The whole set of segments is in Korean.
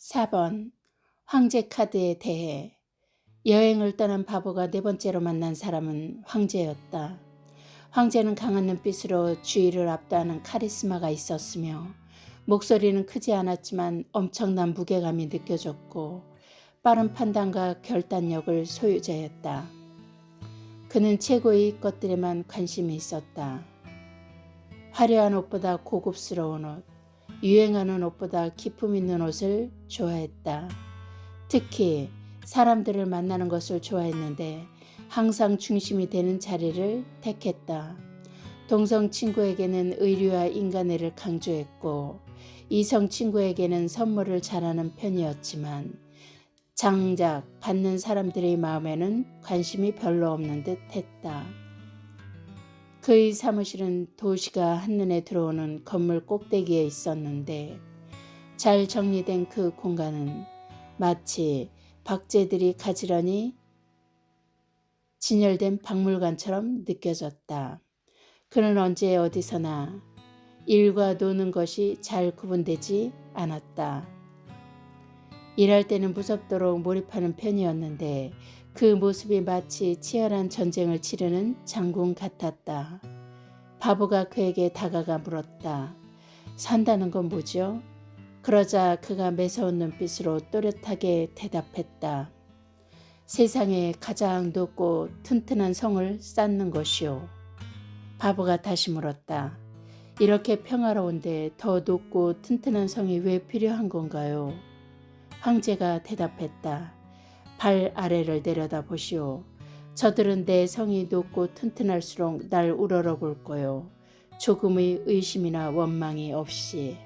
4번 황제 카드에 대해. 여행을 떠난 바보가 네 번째로 만난 사람은 황제였다. 황제는 강한 눈빛으로 주위를 압도하는 카리스마가 있었으며 목소리는 크지 않았지만 엄청난 무게감이 느껴졌고 빠른 판단과 결단력을 소유자였다. 그는 최고의 것들에만 관심이 있었다. 화려한 옷보다 고급스러운 옷, 유행하는 옷보다 기품 있는 옷을 좋아했다. 특히 사람들을 만나는 것을 좋아했는데 항상 중심이 되는 자리를 택했다. 동성 친구에게는 의리와 인간애를 강조했고 이성 친구에게는 선물을 잘하는 편이었지만 장작 받는 사람들의 마음에는 관심이 별로 없는 듯 했다. 그의 사무실은 도시가 한눈에 들어오는 건물 꼭대기에 있었는데 잘 정리된 그 공간은 마치 박제들이 가지런히 진열된 박물관처럼 느껴졌다. 그는 언제 어디서나 일과 노는 것이 잘 구분되지 않았다. 일할 때는 무섭도록 몰입하는 편이었는데 그 모습이 마치 치열한 전쟁을 치르는 장군 같았다. 바보가 그에게 다가가 물었다. 산다는 건 뭐죠? 그러자 그가 매서운 눈빛으로 또렷하게 대답했다. 세상에 가장 높고 튼튼한 성을 쌓는 것이요. 바보가 다시 물었다. 이렇게 평화로운데 더 높고 튼튼한 성이 왜 필요한 건가요? 황제가 대답했다. 발 아래를 내려다 보시오. 저들은 내 성이 높고 튼튼할수록 날 우러러 볼 거요. 조금의 의심이나 원망이 없이.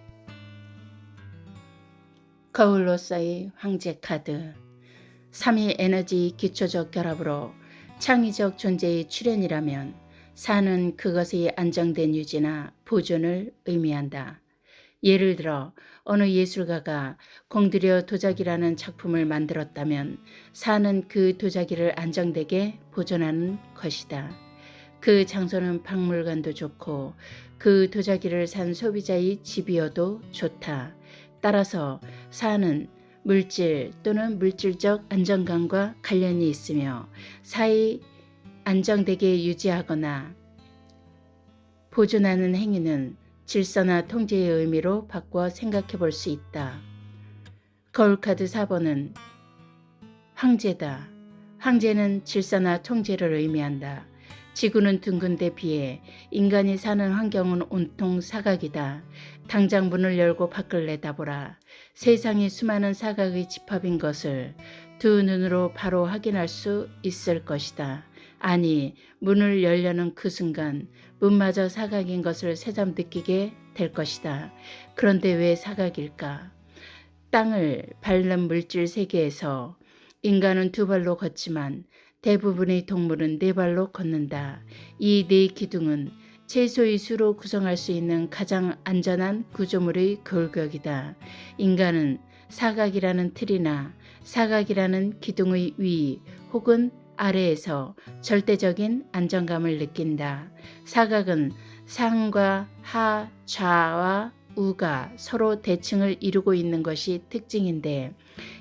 거울로서의 황제 카드. 3위 에너지 기초적 결합으로 창의적 존재의 출현이라면 4는 그것의 안정된 유지나 보존을 의미한다. 예를 들어 어느 예술가가 공들여 도자기라는 작품을 만들었다면 4는 그 도자기를 안정되게 보존하는 것이다. 그 장소는 박물관도 좋고 그 도자기를 산 소비자의 집이어도 좋다. 따라서 4는 물질 또는 물질적 안정감과 관련이 있으며 4의 안정되게 유지하거나 보존하는 행위는 질서나 통제의 의미로 바꿔 생각해 볼 수 있다. 거울카드 4번은 황제다. 황제는 질서나 통제를 의미한다. 지구는 둥근데 비해 인간이 사는 환경은 온통 사각이다. 당장 문을 열고 밖을 내다보라. 세상이 수많은 사각의 집합인 것을 두 눈으로 바로 확인할 수 있을 것이다. 아니, 문을 열려는 그 순간 문마저 사각인 것을 새삼 느끼게 될 것이다. 그런데 왜 사각일까? 땅을 밟는 물질 세계에서 인간은 두 발로 걷지만 대부분의 동물은 네 발로 걷는다. 이 네 기둥은 최소의 수로 구성할 수 있는 가장 안전한 구조물의 골격이다. 인간은 사각이라는 틀이나 사각이라는 기둥의 위 혹은 아래에서 절대적인 안정감을 느낀다. 사각은 상과 하, 좌와 우가 서로 대칭을 이루고 있는 것이 특징인데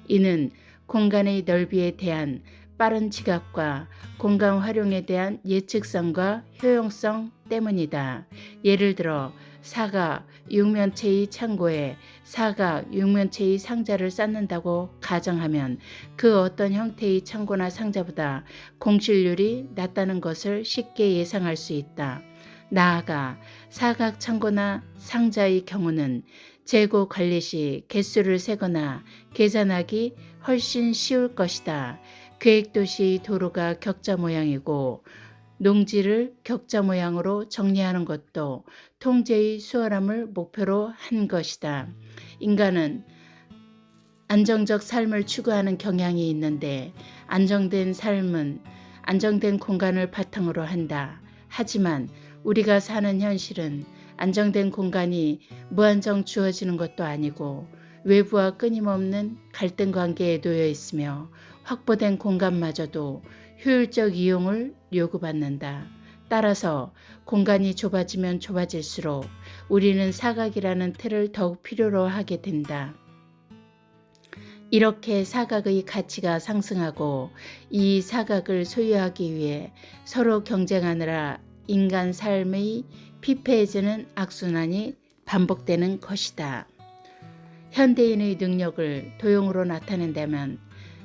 이는 공간의 넓이에 대한 빠른 지각과 공간 활용에 대한 예측성과 효용성 때문이다. 예를 들어 사각 육면체의 창고에 사각 육면체의 상자를 쌓는다고 가정하면 그 어떤 형태의 창고나 상자보다 공실률이 낮다는 것을 쉽게 예상할 수 있다. 나아가 사각 창고나 상자의 경우는 재고 관리 시 개수를 세거나 계산하기 훨씬 쉬울 것이다. 계획도시 도로가 격자 모양이고 농지를 격자 모양으로 정리하는 것도 통제의 수월함을 목표로 한 것이다. 인간은 안정적 삶을 추구하는 경향이 있는데 안정된 삶은 안정된 공간을 바탕으로 한다. 하지만 우리가 사는 현실은 안정된 공간이 무한정 주어지는 것도 아니고 외부와 끊임없는 갈등 관계에 놓여 있으며 확보된 공간마저도 효율적 이용을 요구받는다. 따라서 공간이 좁아지면 좁아질수록 우리는 사각이라는 틀을 더욱 필요로 하게 된다. 이렇게 사각의 가치가 상승하고 이 사각을 소유하기 위해 서로 경쟁하느라 인간 삶의 피폐해지는 악순환이 반복되는 것이다. 현대인의 능력을 도형으로 나타낸다면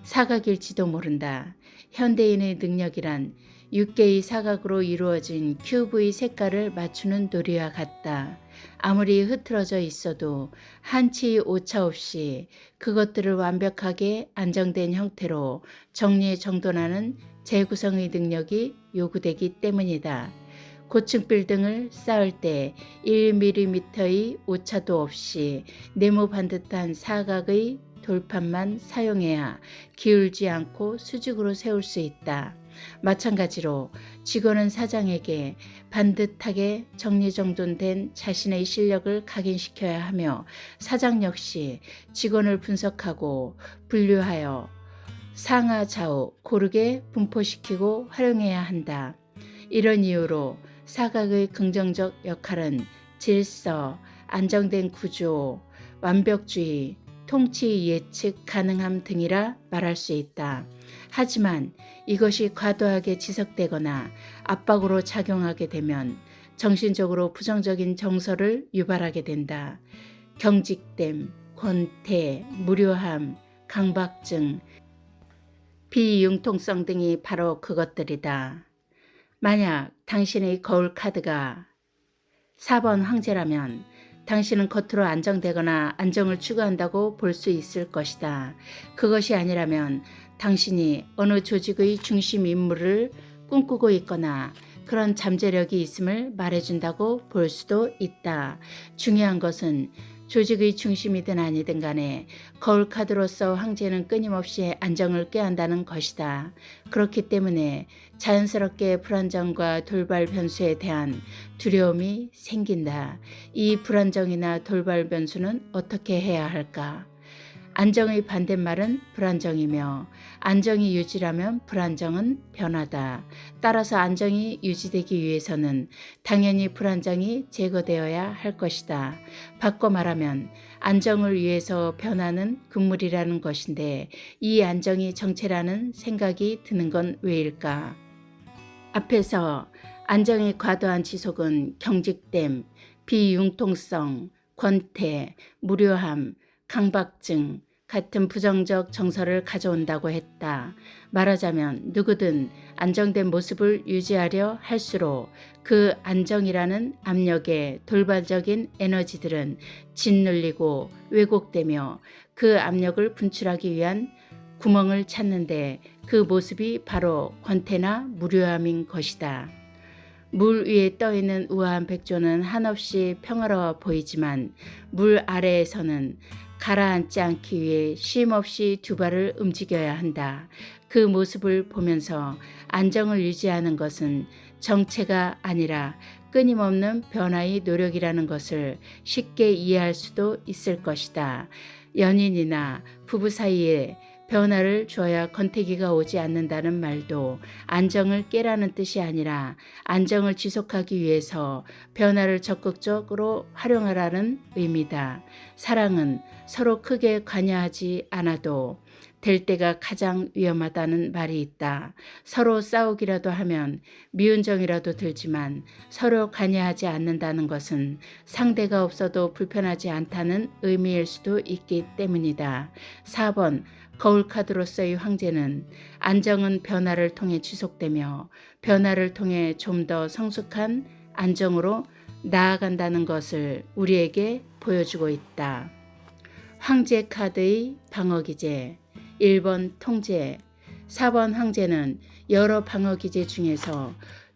사각일지도 모른다. 현대인의 능력이란 6개의 사각으로 이루어진 큐브의 색깔을 맞추는 놀이와 같다. 아무리 흐트러져 있어도 한치 오차 없이 그것들을 완벽하게 안정된 형태로 정리정돈하는 재구성의 능력이 요구되기 때문이다. 고층 빌딩을 쌓을 때 1mm의 오차도 없이 네모 반듯한 사각의 돌판만 사용해야 기울지 않고 수직으로 세울 수 있다. 마찬가지로 직원은 사장에게 반듯하게 정리정돈된 자신의 실력을 각인시켜야 하며 사장 역시 직원을 분석하고 분류하여 상하 좌우 고르게 분포시키고 활용해야 한다. 이런 이유로 사각의 긍정적 역할은 질서, 안정된 구조, 완벽주의, 통치 예측 가능함 등이라 말할 수 있다. 하지만 이것이 과도하게 지속되거나 압박으로 작용하게 되면 정신적으로 부정적인 정서를 유발하게 된다. 경직됨, 권태, 무료함, 강박증, 비융통성 등이 바로 그것들이다. 만약 당신의 거울 카드가 4번 황제라면 당신은 겉으로 안정되거나 안정을 추구한다고 볼 수 있을 것이다. 그것이 아니라면 당신이 어느 조직의 중심 인물을 꿈꾸고 있거나 그런 잠재력이 있음을 말해준다고 볼 수도 있다. 중요한 것은 조직의 중심이든 아니든 간에 거울 카드로서 황제는 끊임없이 안정을 꾀한다는 것이다. 그렇기 때문에 자연스럽게 불안정과 돌발 변수에 대한 두려움이 생긴다. 이 불안정이나 돌발 변수는 어떻게 해야 할까? 안정의 반대말은 불안정이며 안정이 유지라면 불안정은 변화다. 따라서 안정이 유지되기 위해서는 당연히 불안정이 제거되어야 할 것이다. 바꿔 말하면 안정을 위해서 변화는 금물이라는 것인데 이 안정이 정체라는 생각이 드는 건 왜일까? 앞에서 안정의 과도한 지속은 경직됨, 비융통성, 권태, 무료함, 강박증 같은 부정적 정서를 가져온다고 했다. 말하자면 누구든 안정된 모습을 유지하려 할수록 그 안정이라는 압력에 돌발적인 에너지들은 짓눌리고 왜곡되며 그 압력을 분출하기 위한 구멍을 찾는데 그 모습이 바로 권태나 무료함인 것이다. 물 위에 떠있는 우아한 백조는 한없이 평화로워 보이지만 물 아래에서는 가라앉지 않기 위해 쉼없이 두 발을 움직여야 한다. 그 모습을 보면서 안정을 유지하는 것은 정체가 아니라 끊임없는 변화의 노력이라는 것을 쉽게 이해할 수도 있을 것이다. 연인이나 부부 사이에 변화를 줘야 권태기가 오지 않는다는 말도 안정을 깨라는 뜻이 아니라 안정을 지속하기 위해서 변화를 적극적으로 활용하라는 의미다. 사랑은 서로 크게 관여하지 않아도 될 때가 가장 위험하다는 말이 있다. 서로 싸우기라도 하면 미운 정이라도 들지만 서로 관여하지 않는다는 것은 상대가 없어도 불편하지 않다는 의미일 수도 있기 때문이다. 4번 거울 카드로서의 황제는 안정은 변화를 통해 지속되며 변화를 통해 좀 더 성숙한 안정으로 나아간다는 것을 우리에게 보여주고 있다. 황제 카드의 방어기제 1번 통제, 4번 황제는 여러 방어기제 중에서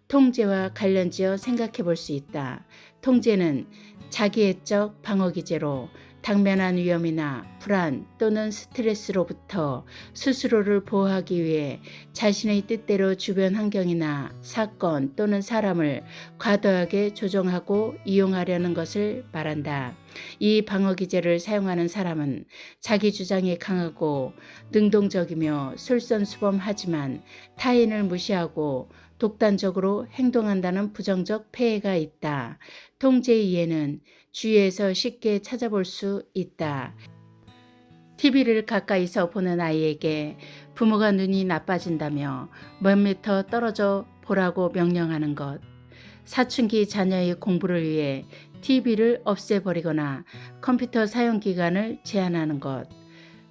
통제와 관련지어 생각해 볼 수 있다. 통제는 자기애적 방어기제로 당면한 위험이나 불안 또는 스트레스로부터 스스로를 보호하기 위해 자신의 뜻대로 주변 환경이나 사건 또는 사람을 과도하게 조종하고 이용하려는 것을 말한다. 이 방어기제를 사용하는 사람은 자기 주장이 강하고 능동적이며 솔선수범하지만 타인을 무시하고 독단적으로 행동한다는 부정적 폐해가 있다. 통제의 이해는 주위에서 쉽게 찾아볼 수 있다. TV를 가까이서 보는 아이에게 부모가 눈이 나빠진다며 몇 미터 떨어져 보라고 명령하는 것, 사춘기 자녀의 공부를 위해 TV를 없애버리거나 컴퓨터 사용 기간을 제한하는 것,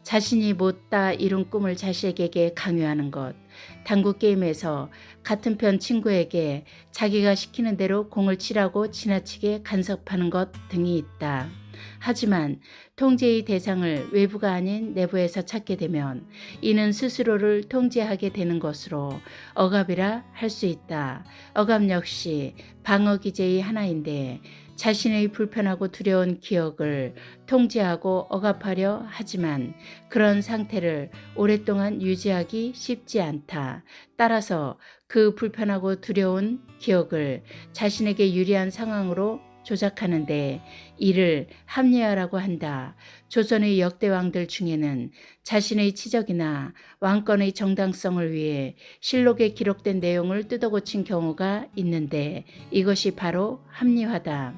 자신이 못다 이룬 꿈을 자식에게 강요하는 것, 당구 게임에서 같은 편 친구에게 자기가 시키는 대로 공을 치라고 지나치게 간섭하는 것 등이 있다. 하지만 통제의 대상을 외부가 아닌 내부에서 찾게 되면 이는 스스로를 통제하게 되는 것으로 억압이라 할 수 있다. 억압 역시 방어 기제의 하나인데 자신의 불편하고 두려운 기억을 통제하고 억압하려 하지만 그런 상태를 오랫동안 유지하기 쉽지 않다. 따라서 그 불편하고 두려운 기억을 자신에게 유리한 상황으로 조작하는데 이를 합리화라고 한다. 조선의 역대 왕들 중에는 자신의 치적이나 왕권의 정당성을 위해 실록에 기록된 내용을 뜯어고친 경우가 있는데 이것이 바로 합리화다.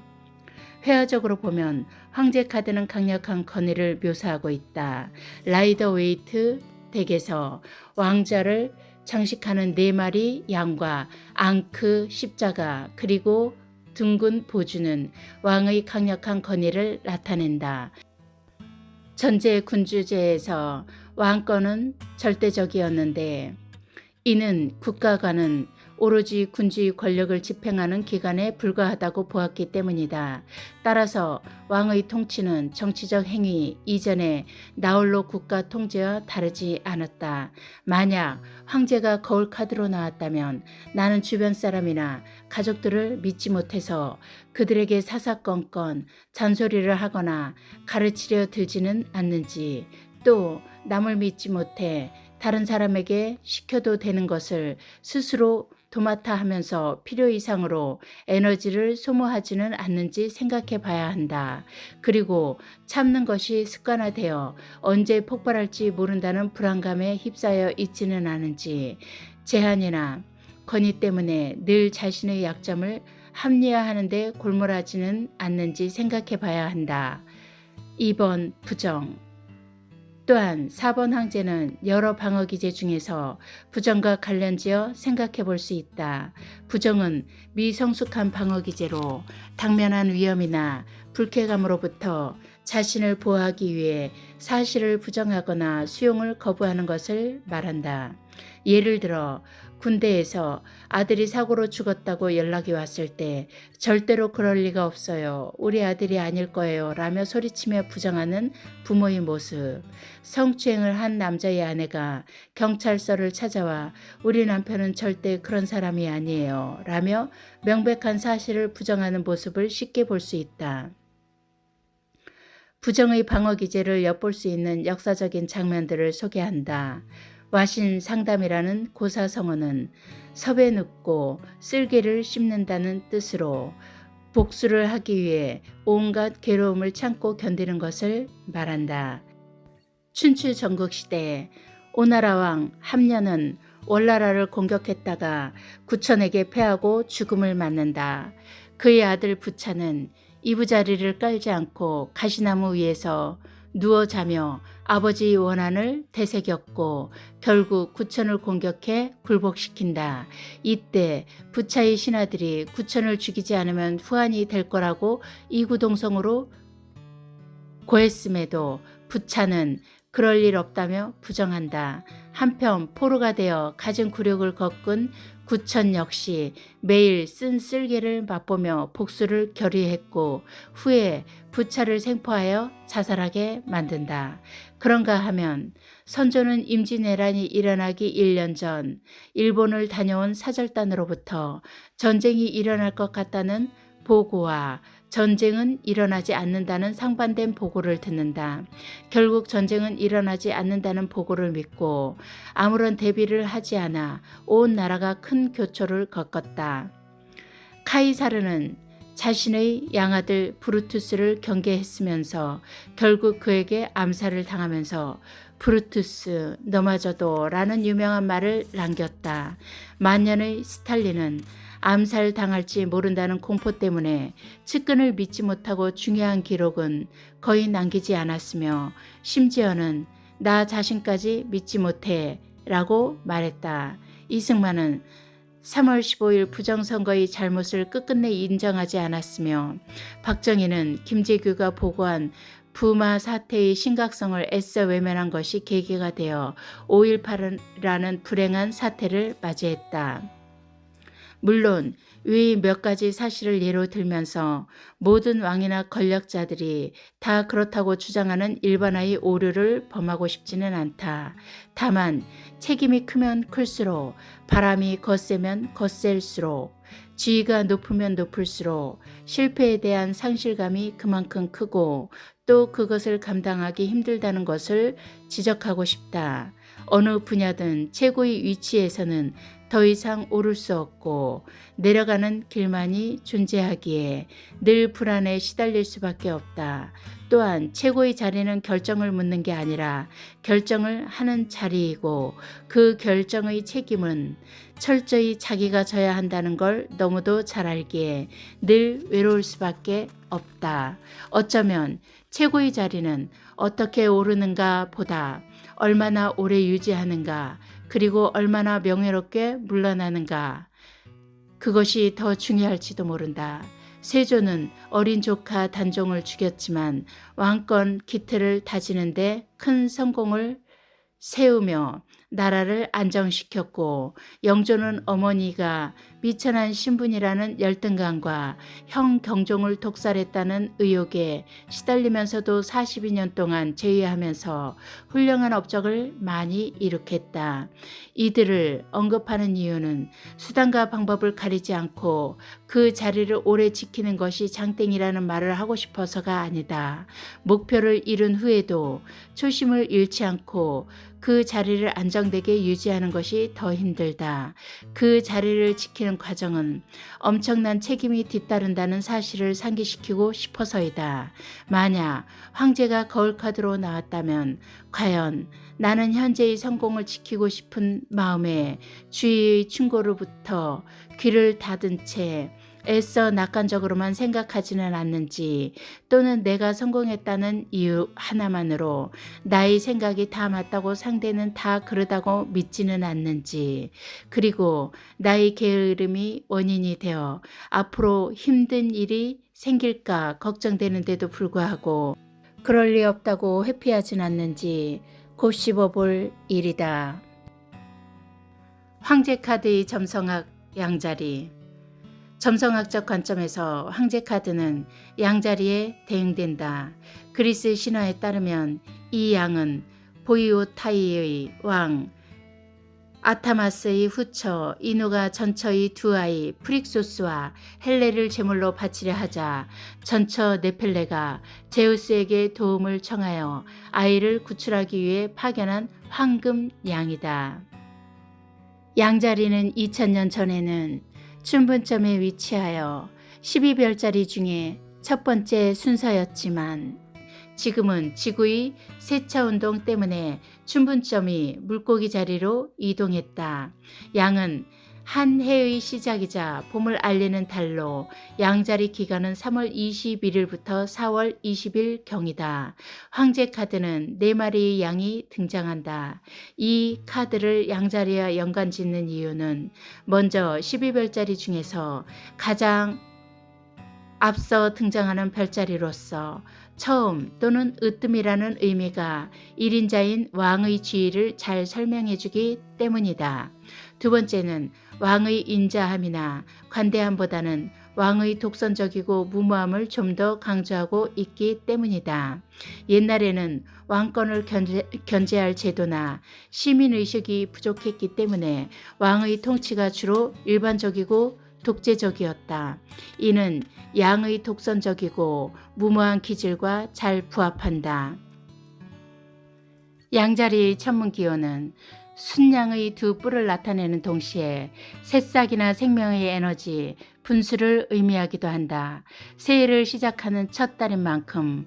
회화적으로 보면 황제 카드는 강력한 권위를 묘사하고 있다. 라이더 웨이트 덱에서 왕자를 장식하는 4마리 양과 앙크 십자가 그리고 둥근 보주는 왕의 강력한 권위를 나타낸다. 전제 군주제에서 왕권은 절대적이었는데 이는 국가관은 오로지 군주의 권력을 집행하는 기관에 불과하다고 보았기 때문이다. 따라서 왕의 통치는 정치적 행위 이전에 나홀로 국가 통제와 다르지 않았다. 만약 황제가 거울 카드로 나왔다면 나는 주변 사람이나 가족들을 믿지 못해서 그들에게 사사건건 잔소리를 하거나 가르치려 들지는 않는지, 또 남을 믿지 못해 다른 사람에게 시켜도 되는 것을 스스로 도맡아 하면서 필요 이상으로 에너지를 소모하지는 않는지 생각해 봐야 한다. 그리고 참는 것이 습관화되어 언제 폭발할지 모른다는 불안감에 휩싸여 있지는 않은지, 제한이나 권위 때문에 늘 자신의 약점을 합리화하는 데 골몰하지는 않는지 생각해 봐야 한다. 2번 부정. 또한 4번 황제는 여러 방어 기제 중에서 부정과 관련지어 생각해 볼 수 있다. 부정은 미성숙한 방어 기제로 당면한 위험이나 불쾌감으로부터 자신을 보호하기 위해 사실을 부정하거나 수용을 거부하는 것을 말한다. 예를 들어 군대에서 아들이 사고로 죽었다고 연락이 왔을 때 절대로 그럴 리가 없어요. 우리 아들이 아닐 거예요. 라며 소리치며 부정하는 부모의 모습. 성추행을 한 남자의 아내가 경찰서를 찾아와 우리 남편은 절대 그런 사람이 아니에요. 라며 명백한 사실을 부정하는 모습을 쉽게 볼 수 있다. 부정의 방어 기제를 엿볼 수 있는 역사적인 장면들을 소개한다. 와신 상담이라는 고사성어는 섭에 눕고 쓸개를 씹는다는 뜻으로 복수를 하기 위해 온갖 괴로움을 참고 견디는 것을 말한다. 춘추 전국시대에 오나라 왕 함련은 월나라를 공격했다가 구천에게 패하고 죽음을 맞는다. 그의 아들 부차는 이부자리를 깔지 않고 가시나무 위에서 누워 자며 아버지의 원한을 되새겼고 결국 구천을 공격해 굴복시킨다. 이때 부차의 신하들이 구천을 죽이지 않으면 후환이 될 거라고 이구동성으로 고했음에도 부차는 그럴 일 없다며 부정한다. 한편 포로가 되어 가진 굴욕을 겪은 구천 역시 매일 쓴 쓸개를 맛보며 복수를 결의했고 후에 부차를 생포하여 자살하게 만든다. 그런가 하면 선조는 임진왜란이 일어나기 1년 전 일본을 다녀온 사절단으로부터 전쟁이 일어날 것 같다는 보고와 전쟁은 일어나지 않는다는 상반된 보고를 듣는다. 결국 전쟁은 일어나지 않는다는 보고를 믿고 아무런 대비를 하지 않아 온 나라가 큰 교초를 겪었다. 카이사르는 자신의 양아들 브루투스를 경계했으면서 결국 그에게 암살을 당하면서 브루투스 너마저도 라는 유명한 말을 남겼다. 만년의 스탈린은 암살당할지 모른다는 공포 때문에 측근을 믿지 못하고 중요한 기록은 거의 남기지 않았으며 심지어는 나 자신까지 믿지 못해 라고 말했다. 이승만은 3월 15일 부정선거의 잘못을 끝끝내 인정하지 않았으며 박정희는 김재규가 보고한 부마 사태의 심각성을 애써 외면한 것이 계기가 되어 5.18이라는 불행한 사태를 맞이했다. 물론 위 몇 가지 사실을 예로 들면서 모든 왕이나 권력자들이 다 그렇다고 주장하는 일반화의 오류를 범하고 싶지는 않다. 다만 책임이 크면 클수록, 바람이 거세면 거셀수록, 지위가 높으면 높을수록 실패에 대한 상실감이 그만큼 크고 또 그것을 감당하기 힘들다는 것을 지적하고 싶다. 어느 분야든 최고의 위치에서는 더 이상 오를 수 없고 내려가는 길만이 존재하기에 늘 불안에 시달릴 수밖에 없다. 또한 최고의 자리는 결정을 묻는 게 아니라 결정을 하는 자리이고 그 결정의 책임은 철저히 자기가 져야 한다는 걸 너무도 잘 알기에 늘 외로울 수밖에 없다. 어쩌면 최고의 자리는 어떻게 오르는가 보다 얼마나 오래 유지하는가 그리고 얼마나 명예롭게 물러나는가 그것이 더 중요할지도 모른다. 세조는 어린 조카 단종을 죽였지만 왕권 기틀을 다지는데 큰 성공을 세우며 나라를 안정시켰고 영조는 어머니가 미천한 신분이라는 열등감과 형 경종을 독살했다는 의혹에 시달리면서도 42년 동안 제위하면서 훌륭한 업적을 많이 이룩했다. 이들을 언급하는 이유는 수단과 방법을 가리지 않고 그 자리를 오래 지키는 것이 장땡이라는 말을 하고 싶어서가 아니다. 목표를 이룬 후에도 초심을 잃지 않고 그 자리를 안정되게 유지하는 것이 더 힘들다. 그 자리를 지키는 과정은 엄청난 책임이 뒤따른다는 사실을 상기시키고 싶어서이다. 만약 황제가 거울카드로 나왔다면 과연 나는 현재의 성공을 지키고 싶은 마음에 주위의 충고로부터 귀를 닫은 채 애써 낙관적으로만 생각하지는 않는지 또는 내가 성공했다는 이유 하나만으로 나의 생각이 다 맞다고 상대는 다 그러다고 믿지는 않는지 그리고 나의 게으름이 원인이 되어 앞으로 힘든 일이 생길까 걱정되는데도 불구하고 그럴 리 없다고 회피하진 않는지 곱씹어볼 일이다. 황제 카드의 점성학 양자리 점성학적 관점에서 황제 카드는 양자리에 대응된다. 그리스 신화에 따르면 이 양은 보이오타이의 왕 아타마스의 후처 이누가 전처의 두 아이 프릭소스와 헬레를 제물로 바치려 하자 전처 네펠레가 제우스에게 도움을 청하여 아이를 구출하기 위해 파견한 황금 양이다. 양자리는 2000년 전에는 춘분점에 위치하여 12별자리 중에 첫 번째 순서였지만 지금은 지구의 세차운동 때문에 춘분점이 물고기 자리로 이동했다. 양은 한 해의 시작이자 봄을 알리는 달로 양자리 기간은 3월 21일부터 4월 20일경이다. 황제 카드는 4마리의 양이 등장한다. 이 카드를 양자리와 연관 짓는 이유는 먼저 12별자리 중에서 가장 앞서 등장하는 별자리로서 처음 또는 으뜸이라는 의미가 1인자인 왕의 지위를 잘 설명해주기 때문이다. 두 번째는 왕의 인자함이나 관대함보다는 왕의 독선적이고 무모함을 좀 더 강조하고 있기 때문이다. 옛날에는 왕권을 견제할 제도나 시민의식이 부족했기 때문에 왕의 통치가 주로 일반적이고 독재적이었다. 이는 양의 독선적이고 무모한 기질과 잘 부합한다. 양자리의 천문기호는 순양의 두 뿔을 나타내는 동시에 새싹이나 생명의 에너지, 분수를 의미하기도 한다. 새해를 시작하는 첫 달인 만큼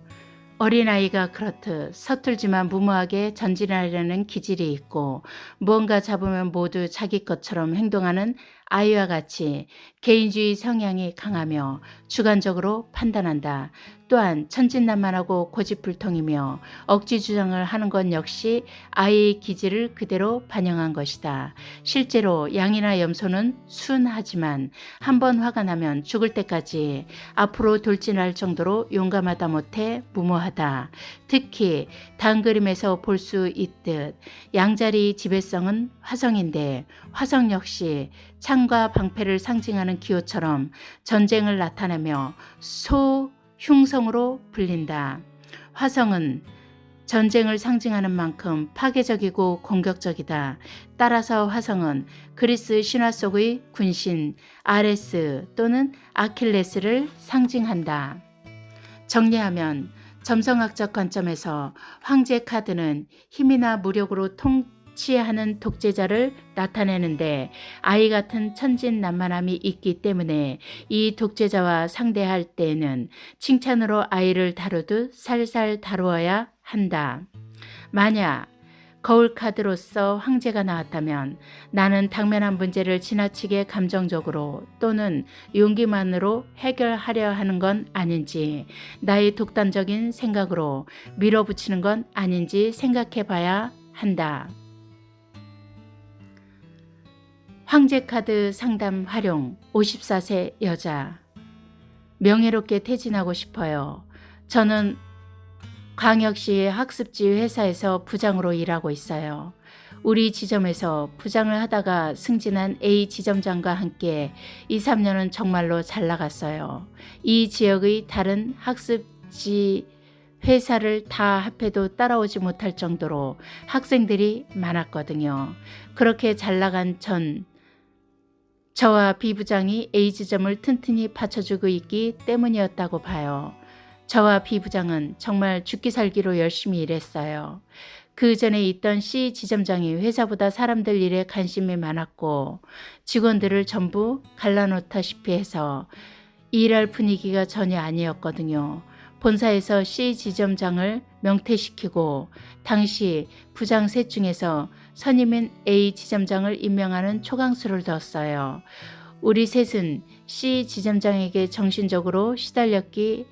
어린아이가 그렇듯 서툴지만 무모하게 전진하려는 기질이 있고 무언가 잡으면 모두 자기 것처럼 행동하는 아이와 같이 개인주의 성향이 강하며 주관적으로 판단한다. 또한 천진난만하고 고집불통이며 억지 주장을 하는 것 역시 아이의 기질을 그대로 반영한 것이다. 실제로 양이나 염소는 순하지만 한번 화가 나면 죽을 때까지 앞으로 돌진할 정도로 용감하다 못해 무모하다. 특히 다음 그림에서 볼 수 있듯 양자리 지배성은 화성인데 화성 역시 창과 방패를 상징하는 기호처럼 전쟁을 나타내며 소흉성으로 불린다. 화성은 전쟁을 상징하는 만큼 파괴적이고 공격적이다. 따라서 화성은 그리스 신화 속의 군신 아레스 또는 아킬레스를 상징한다. 정리하면 점성학적 관점에서 황제 카드는 힘이나 무력으로 통치하는 독재자를 나타내는데 아이 같은 천진난만함이 있기 때문에 이 독재자와 상대할 때에는 칭찬으로 아이를 다루듯 살살 다루어야 한다. 만약 거울 카드로서 황제가 나왔다면 나는 당면한 문제를 지나치게 감정적으로 또는 용기만으로 해결하려 하는 건 아닌지, 나의 독단적인 생각으로 밀어붙이는 건 아닌지 생각해 봐야 한다. 황제 카드 상담 활용. 54세 여자. 명예롭게 퇴진하고 싶어요. 저는 광역시 학습지 회사에서 부장으로 일하고 있어요. 우리 지점에서 부장을 하다가 승진한 A 지점장과 함께 2, 3년은 정말로 잘 나갔어요. 이 지역의 다른 학습지 회사를 다 합해도 따라오지 못할 정도로 학생들이 많았거든요. 그렇게 잘 나간 저와 B 부장이 A 지점을 튼튼히 받쳐주고 있기 때문이었다고 봐요. 저와 B 부장은 정말 죽기 살기로 열심히 일했어요. 그 전에 있던 C 지점장이 회사보다 사람들 일에 관심이 많았고 직원들을 전부 갈라놓다시피 해서 일할 분위기가 전혀 아니었거든요. 본사에서 C 지점장을 명퇴시키고 당시 부장 셋 중에서 선임인 A 지점장을 임명하는 초강수를 뒀어요. 우리 셋은 C 지점장에게 정신적으로 시달렸기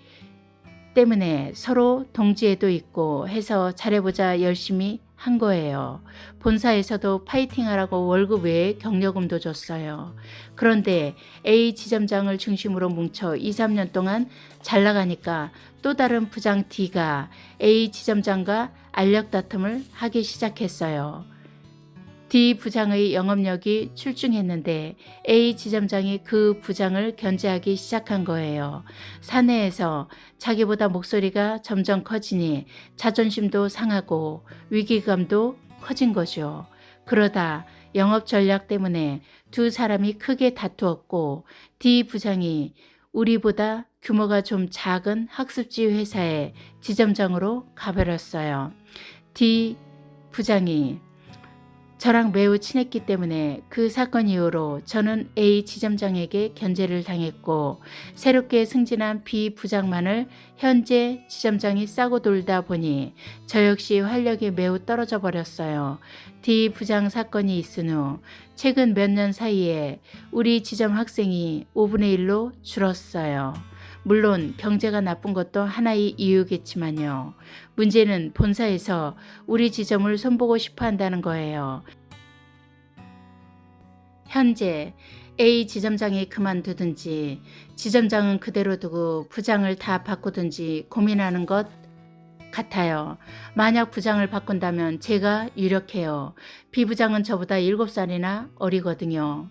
때문에 서로 동지애도 있고 해서 잘해보자 열심히 한 거예요. 본사에서도 파이팅하라고 월급 외에 격려금도 줬어요. 그런데 A 지점장을 중심으로 뭉쳐 2, 3년 동안 잘 나가니까 또 다른 부장 D가 A 지점장과 알력 다툼을 하기 시작했어요. D 부장의 영업력이 출중했는데 A 지점장이 그 부장을 견제하기 시작한 거예요. 사내에서 자기보다 목소리가 점점 커지니 자존심도 상하고 위기감도 커진 거죠. 그러다 영업 전략 때문에 두 사람이 크게 다투었고 D 부장이 우리보다 규모가 좀 작은 학습지 회사의 지점장으로 가버렸어요. D 부장이 저랑 매우 친했기 때문에 그 사건 이후로 저는 A 지점장에게 견제를 당했고 새롭게 승진한 B 부장만을 현재 지점장이 싸고 돌다 보니 저 역시 활력이 매우 떨어져 버렸어요. D 부장 사건이 있은 후 최근 몇 년 사이에 우리 지점 학생이 5분의 1로 줄었어요. 물론 경제가 나쁜 것도 하나의 이유겠지만요. 문제는 본사에서 우리 지점을 손보고 싶어 한다는 거예요. 현재 A 지점장이 그만두든지 지점장은 그대로 두고 부장을 다 바꾸든지 고민하는 것 같아요. 만약 부장을 바꾼다면 제가 유력해요. B 부장은 저보다 7살이나 어리거든요.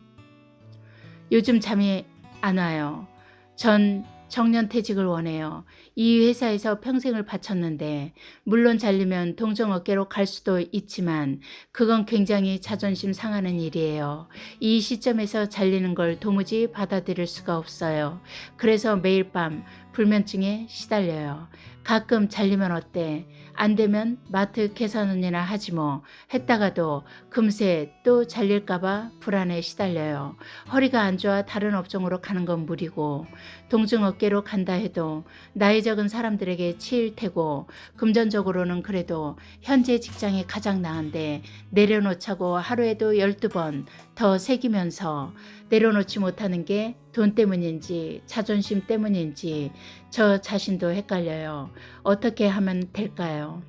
요즘 잠이 안 와요. 전 정년퇴직을 원해요. 이 회사에서 평생을 바쳤는데 물론 잘리면 동종업계로 갈 수도 있지만 그건 굉장히 자존심 상하는 일이에요. 이 시점에서 잘리는 걸 도무지 받아들일 수가 없어요. 그래서 매일 밤 불면증에 시달려요. 가끔 잘리면 어때? 안 되면 마트 계산원이나 하지 뭐. 했다가도 금세 또 잘릴까봐 불안에 시달려요. 허리가 안 좋아 다른 업종으로 가는 건 무리고 동종업계로 간다 해도 나이 적은 사람들에게 치일 테고 금전적으로는 그래도 현재 직장이 가장 나은데 내려놓자고 하루에도 12번 더 새기면서 내려놓지 못하는 게 돈 때문인지 자존심 때문인지 저 자신도 헷갈려요. 어떻게 하면 될까요?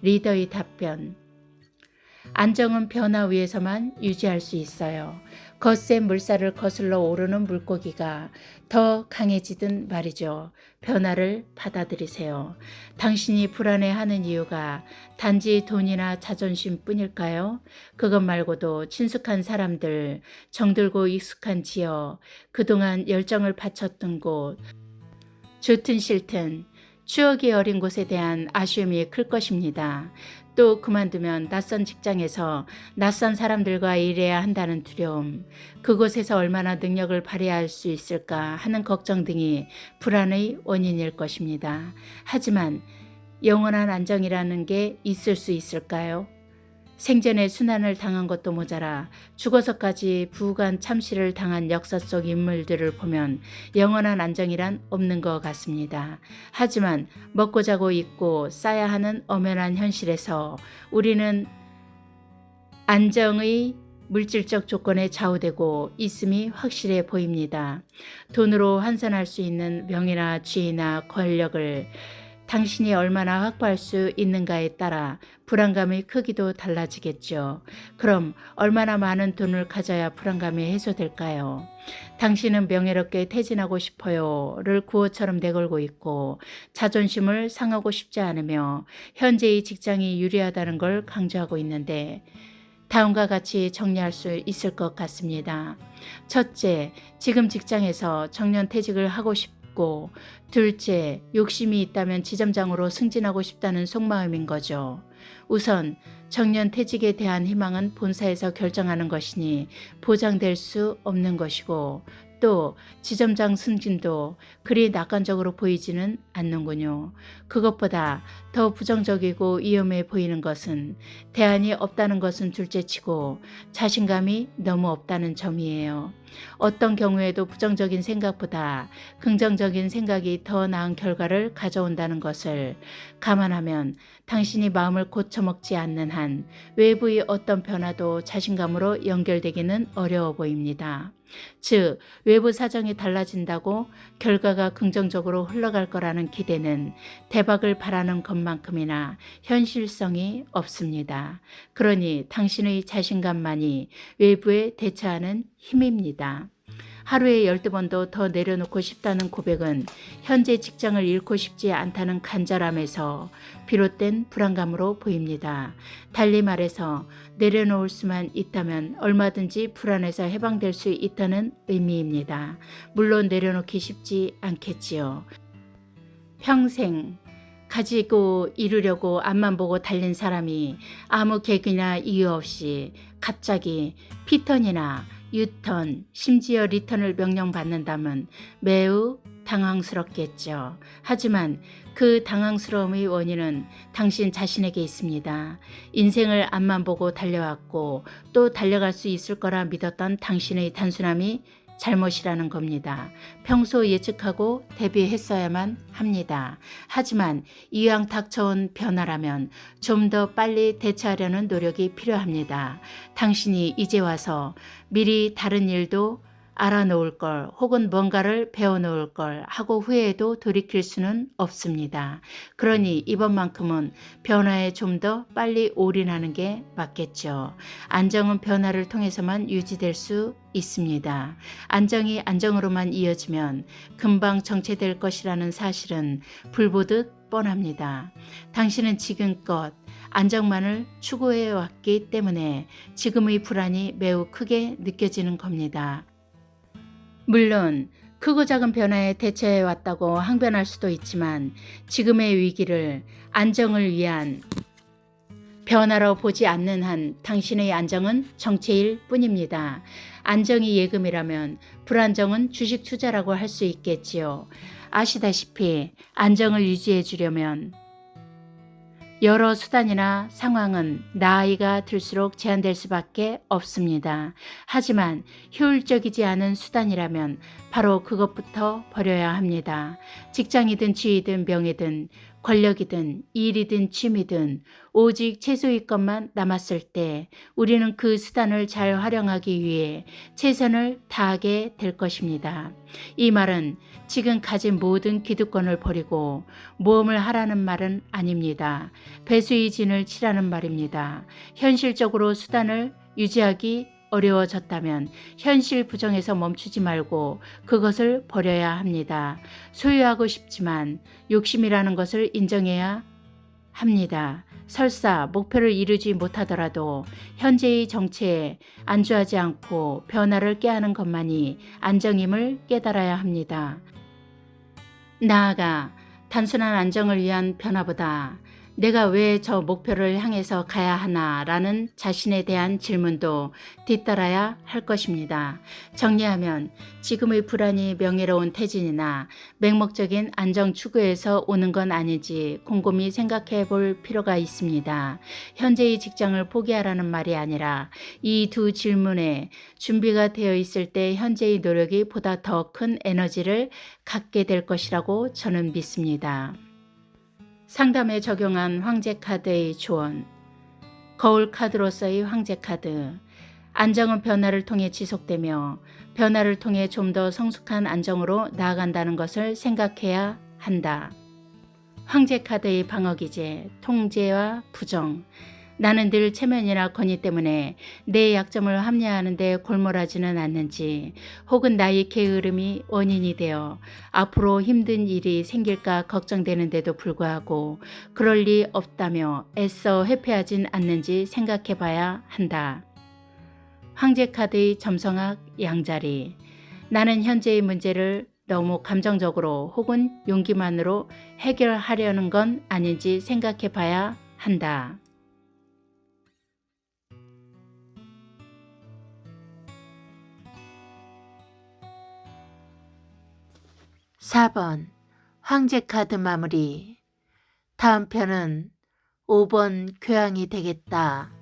리더의 답변. 안정은 변화 위에서만 유지할 수 있어요. 거센 물살을 거슬러 오르는 물고기가 더 강해지든 말이죠. 변화를 받아들이세요. 당신이 불안해하는 이유가 단지 돈이나 자존심 뿐일까요? 그것 말고도 친숙한 사람들, 정들고 익숙한 지역, 그동안 열정을 바쳤던 곳, 좋든 싫든 추억이 어린 곳에 대한 아쉬움이 클 것입니다. 또 그만두면 낯선 직장에서 낯선 사람들과 일해야 한다는 두려움, 그곳에서 얼마나 능력을 발휘할 수 있을까 하는 걱정 등이 불안의 원인일 것입니다. 하지만 영원한 안정이라는 게 있을 수 있을까요? 생전에 순환을 당한 것도 모자라 죽어서까지 부관 참시를 당한 역사 속 인물들을 보면 영원한 안정이란 없는 것 같습니다. 하지만 먹고 자고 입고 싸야 하는 엄연한 현실에서 우리는 안정의 물질적 조건에 좌우되고 있음이 확실해 보입니다. 돈으로 환산할 수 있는 명예나 지위나 권력을 당신이 얼마나 확보할 수 있는가에 따라 불안감의 크기도 달라지겠죠. 그럼 얼마나 많은 돈을 가져야 불안감이 해소될까요? 당신은 명예롭게 퇴진하고 싶어요를 구호처럼 내걸고 있고 자존심을 상하고 싶지 않으며 현재의 직장이 유리하다는 걸 강조하고 있는데 다음과 같이 정리할 수 있을 것 같습니다. 첫째, 지금 직장에서 정년퇴직을 하고 싶고 둘째, 욕심이 있다면 지점장으로 승진하고 싶다는 속마음인 거죠. 우선 정년퇴직에 대한 희망은 본사에서 결정하는 것이니 보장될 수 없는 것이고 또 지점장 승진도 그리 낙관적으로 보이지는 않는군요. 그것보다 더 부정적이고 위험해 보이는 것은 대안이 없다는 것은 둘째치고 자신감이 너무 없다는 점이에요. 어떤 경우에도 부정적인 생각보다 긍정적인 생각이 더 나은 결과를 가져온다는 것을 감안하면 당신이 마음을 고쳐먹지 않는 한 외부의 어떤 변화도 자신감으로 연결되기는 어려워 보입니다. 즉, 외부 사정이 달라진다고 결과가 긍정적으로 흘러갈 거라는 기대는 대박을 바라는 것만큼이나 현실성이 없습니다. 그러니 당신의 자신감만이 외부에 대처하는 힘입니다. 하루에 12번도 더 내려놓고 싶다는 고백은 현재 직장을 잃고 싶지 않다는 간절함에서 비롯된 불안감으로 보입니다. 달리 말해서 내려놓을 수만 있다면 얼마든지 불안에서 해방될 수 있다는 의미입니다. 물론 내려놓기 쉽지 않겠지요. 평생 가지고 이루려고 앞만 보고 달린 사람이 아무 계기나 이유 없이 갑자기 피턴이나 유턴, 심지어 리턴을 명령받는다면 매우 당황스럽겠죠. 하지만 그 당황스러움의 원인은 당신 자신에게 있습니다. 인생을 앞만 보고 달려왔고 또 달려갈 수 있을 거라 믿었던 당신의 단순함이 잘못이라는 겁니다. 평소 예측하고 대비했어야만 합니다. 하지만 이왕 닥쳐온 변화라면 좀 더 빨리 대처하려는 노력이 필요합니다. 당신이 이제 와서 미리 다른 일도 알아놓을 걸 혹은 뭔가를 배워놓을 걸 하고 후회해도 돌이킬 수는 없습니다. 그러니 이번만큼은 변화에 좀 더 빨리 올인하는 게 맞겠죠. 안정은 변화를 통해서만 유지될 수 있습니다. 안정이 안정으로만 이어지면 금방 정체될 것이라는 사실은 불보듯 뻔합니다. 당신은 지금껏 안정만을 추구해왔기 때문에 지금의 불안이 매우 크게 느껴지는 겁니다. 물론 크고 작은 변화에 대처해왔다고 항변할 수도 있지만 지금의 위기를 안정을 위한 변화로 보지 않는 한 당신의 안정은 정체일 뿐입니다. 안정이 예금이라면 불안정은 주식 투자라고 할 수 있겠지요. 아시다시피 안정을 유지해 주려면 여러 수단이나 상황은 나이가 들수록 제한될 수밖에 없습니다. 하지만 효율적이지 않은 수단이라면 바로 그것부터 버려야 합니다. 직장이든 지위든 명예든 권력이든 일이든 취미든 오직 최소의 것만 남았을 때 우리는 그 수단을 잘 활용하기 위해 최선을 다하게 될 것입니다. 이 말은 지금 가진 모든 기득권을 버리고 모험을 하라는 말은 아닙니다. 배수의 진을 치라는 말입니다. 현실적으로 수단을 유지하기 어려워졌다면 현실 부정에서 멈추지 말고 그것을 버려야 합니다. 소유하고 싶지만 욕심이라는 것을 인정해야 합니다. 설사 목표를 이루지 못하더라도 현재의 정체에 안주하지 않고 변화를 꾀하는 것만이 안정임을 깨달아야 합니다. 나아가 단순한 안정을 위한 변화보다 내가 왜 저 목표를 향해서 가야 하나라는 자신에 대한 질문도 뒤따라야 할 것입니다. 정리하면 지금의 불안이 명예로운 태진이나 맹목적인 안정 추구에서 오는 건 아닌지 곰곰이 생각해 볼 필요가 있습니다. 현재의 직장을 포기하라는 말이 아니라 이 두 질문에 준비가 되어 있을 때 현재의 노력이 보다 더 큰 에너지를 갖게 될 것이라고 저는 믿습니다. 상담에 적용한 황제 카드의 조언. 거울 카드로서의 황제 카드. 안정은 변화를 통해 지속되며 변화를 통해 좀 더 성숙한 안정으로 나아간다는 것을 생각해야 한다. 황제 카드의 방어 기제, 통제와 부정. 나는 늘 체면이나 권위 때문에 내 약점을 합리화하는 데 골몰하지는 않는지, 혹은 나의 게으름이 원인이 되어 앞으로 힘든 일이 생길까 걱정되는데도 불구하고 그럴 리 없다며 애써 회피하진 않는지 생각해 봐야 한다. 황제 카드의 점성학 양자리. 나는 현재의 문제를 너무 감정적으로 혹은 용기만으로 해결하려는 건 아닌지 생각해 봐야 한다. 4번 황제 카드 마무리. 다음 편은 5번 교양이 되겠다.